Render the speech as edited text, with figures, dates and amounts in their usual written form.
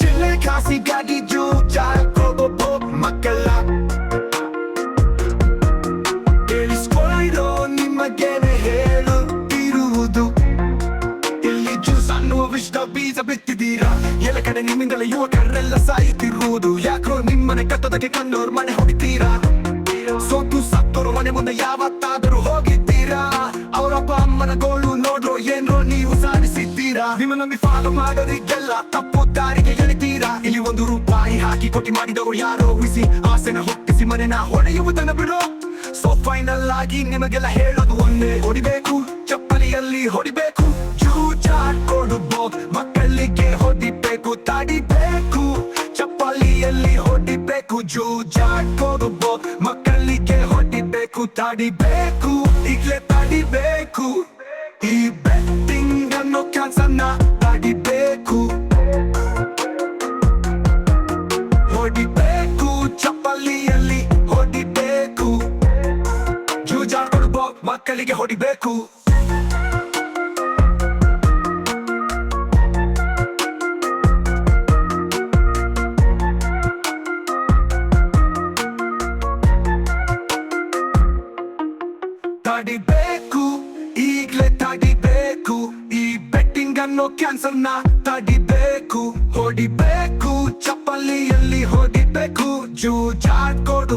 ಚಿಲ್ಲೆ ಕಾಸಿಗಾಗಿ ಜೂಜಾಡ್ಕೋಬೋ ಮಕ್ಕಳ ಕೇಳಿಸ್ಕೊಳ್ಳೋ ನಿಮಗೇನೆ ಹೇಳುತ್ತಿರುವುದು ಇಲ್ಲಿ ಜ್ಯೂಸ್ ಅನ್ನುವ ವಿಷದ ಬೀಜ ಬಿತ್ತಿದ್ದೀರಾ ಎಲ್ಲ ಕಡೆ ನಿಮ್ಮಿಂದಲೇ ಯುವಕರೆಲ್ಲ ಸಾಯುತ್ತಿರುವುದು ಯಾಕೋ ನಿಮ್ಮನೆ ಕಟ್ಟೋದಕ್ಕೆ ಕಂಡೋರ್ ಮನೆ ಹೊಡಿತೀರಾ ಸೋತು ಸತ್ತೋರು ಮನೆ ಮುಂದೆ ಯಾವತ್ತಾದರೂ ಹೋಗಿದ್ದೀರಾ ಅವರಪ್ಪ ಅಮ್ಮನ ಗೋಳು ನೋಡ್ರೋ ಏನ್ರೋ ನೀವು ಸಾಧಿಸಿದ್ದೀರಾ ನಿಮ್ಮನ್ನೊಮ್ಮೆ ಫಾಲೋ ಮಾಡೋರಿಗೆಲ್ಲ ತಪ್ಪು ದಾರಿಗೆ ಎಳಿತೀರಾ ಇಲ್ಲಿ ₹1 ಹಾಕಿ ಕೊಟ್ಟಿ ಮಾಡಿದವರು ಯಾರೋ ಉಳಿಸಿ ಆಸೆನ ಹುಟ್ಟಿಸಿ ಮನೆನ ಹೊಡೆಯುವುದನ್ನ ಬಿಡೋ ಸೊ ಫೈನಲ್ ಆಗಿ ನಿಮಗೆಲ್ಲ ಹೇಳೋದು ಒಂದೇ ಹೊಡಿಬೇಕು ಚಪ್ಪಲಿಯಲ್ಲಿ ಹೊಡಿಬೇಕು ಜೂಜಾಡ್ಕೊಡುಬೋ ಮಕ್ಕಳಿಗೆ ಹೊಡಿಬೇಕು ತಡಿಬೇಕು ಚಪ್ಪಲಿಯಲ್ಲಿ ಹೊಡಿಬೇಕು ಜೂಜಾಡ್ಕೊಡುಬೋ ಮಕ್ಕಳಿಗೆ ಹೊಡಿಬೇಕು ತಡಿಬೇಕು ಈಗ್ಲೇ ತಡಿಬೇಕು ಈ ಬೆಟ್ಟಿಂಗ್ ಅನ್ನೋ ಕ್ಯಾನ್ಸರ್ನ ತಡಿಬೇಕು ಹೊಡಿಬೇಕು ಚಪ್ಪಲಿಯಲ್ಲಿ ಹೊಡಿಬೇಕು ಜೂಜಾಡ್ಕೊಡುಬೋ ಮಕ್ಕಳಿಗೆ ಹೊಡಿಬೇಕು ತಡಿಬೇಕು ಈಗ್ಲೇ ತಡಿಬೇಕು ಈ ಬೆಟ್ಟಿಂಗ್ ಅನ್ನೋ ಕ್ಯಾನ್ಸರ್ನ ತಡಿಬೇಕು ಹೊಡಿಬೇಕು ಚಪ್ಪಲಿಯಲ್ಲಿ ಹೊಡಿಬೇಕು ಜೂಜಾಡ್ಕೊಡು